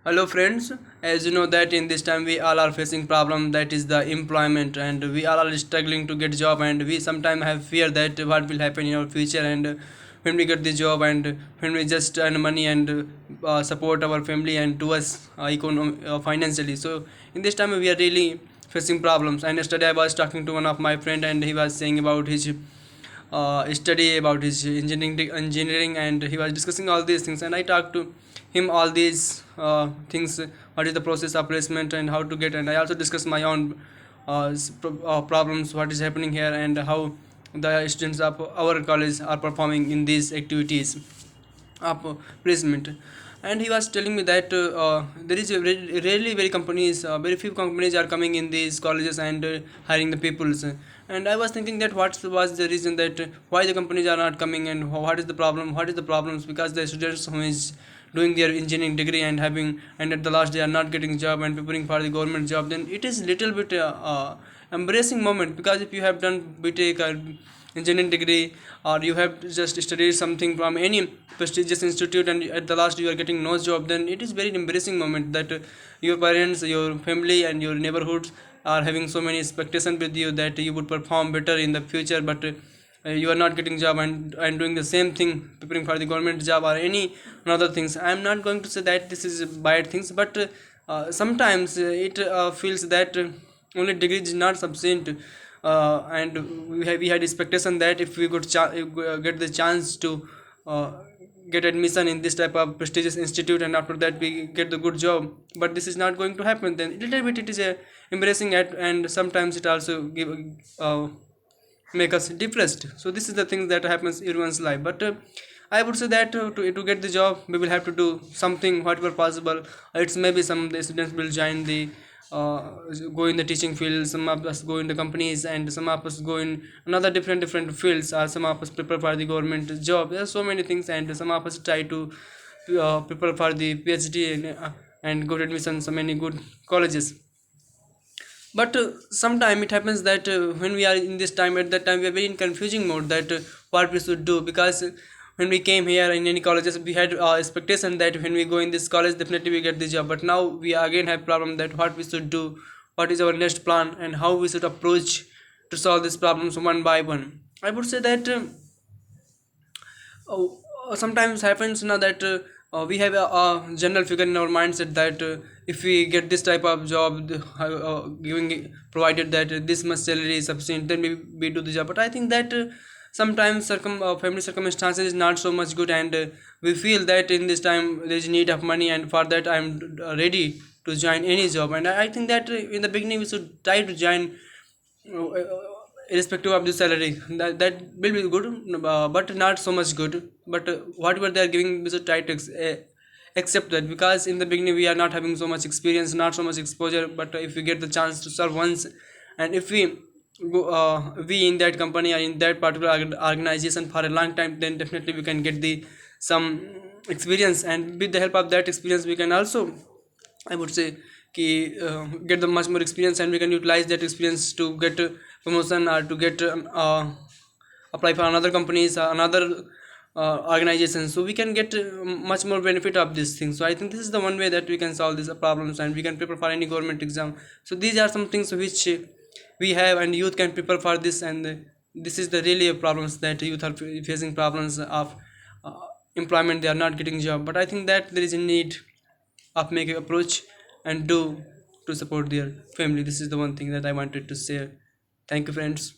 Hello friends, as you know that in this time we all are facing problem, that is the employment, and we all are struggling to get job, and we sometimes have fear that what will happen in our future, and when we get the job, and when we just earn money and support our family and to us financially. So in this time we are really facing problems. And yesterday I was talking to one of my friend, and he was saying about his study, about his engineering, and he was discussing all these things, and I talked to him all these things, what is the process of placement and how to get. And I also discussed my own problems, what is happening here, and how the students of our college are performing in these activities of placement. And he was telling me that there is rarely very companies, very few companies are coming in these colleges and hiring the peoples. And I was thinking that what was the reason that why the companies are not coming, and what is the problem, what is the problems, because the students who is doing their engineering degree and having, and at the last they are not getting job and preparing for the government job, then it is little bit embarrassing moment. Because if you have done btech or engineering degree, or you have just studied something from any prestigious institute, and at the last you are getting no job, then it is very embarrassing moment that your parents, your family and your neighborhoods are having so many expectations with you that you would perform better in the future, but you are not getting job and doing the same thing, preparing for the government job or any another things. I am not going to say that this is bad things, but sometimes it feels that only degree is not sufficient. And we had expectation that if we could get the chance to uh, get admission in this type of prestigious institute, and after that we get the good job, but this is not going to happen, then little bit it is embarrassing at, and sometimes it also give make us depressed. So this is the thing that happens in everyone's life. But I would say that to get the job we will have to do something whatever possible. It's maybe some the students will join the uh, go in the teaching field, some of us go in the companies, and some of us go in another different fields, or some of us prepare for the government job. There are so many things, and some of us try to prepare for the phd, and go to admission so many good colleges. But sometime it happens that when we are in this time, at that time we are very in confusing mode that what we should do. Because when we came here in any colleges, we had expectation that when we go in this college definitely we get the job, but now we again have problem that what we should do, what is our next plan, and how we should approach to solve these problems one by one. I would say that sometimes happens now that we have a general figure in our mindset that if we get this type of job, giving provided that this much salary is sufficient, then we do the job. But I think that sometimes family circumstances is not so much good, and we feel that in this time there is need of money, and for that I'm ready to join any job. And I think that in the beginning we should try to join irrespective of the salary, that will be good, but not so much good. But whatever they are giving, we should try to accept that, because in the beginning we are not having so much experience, not so much exposure. But if we get the chance to serve once, and if we go we in that company or in that particular organization for a long time, then definitely we can get the some experience, and with the help of that experience we can also, I would say, get the much more experience, and we can utilize that experience to get promotion, or to get apply for another companies, another organizations, so we can get much more benefit of this thing. So I think this is the one way that we can solve these problems, and we can prepare for any government exam. So these are some things which we have, and youth can prepare for this. And this is the really problems that youth are facing, problems of uh, employment, they are not getting job. But I think that there is a need of making approach and do to support their family. This is the one thing that I wanted to say. Thank you friends.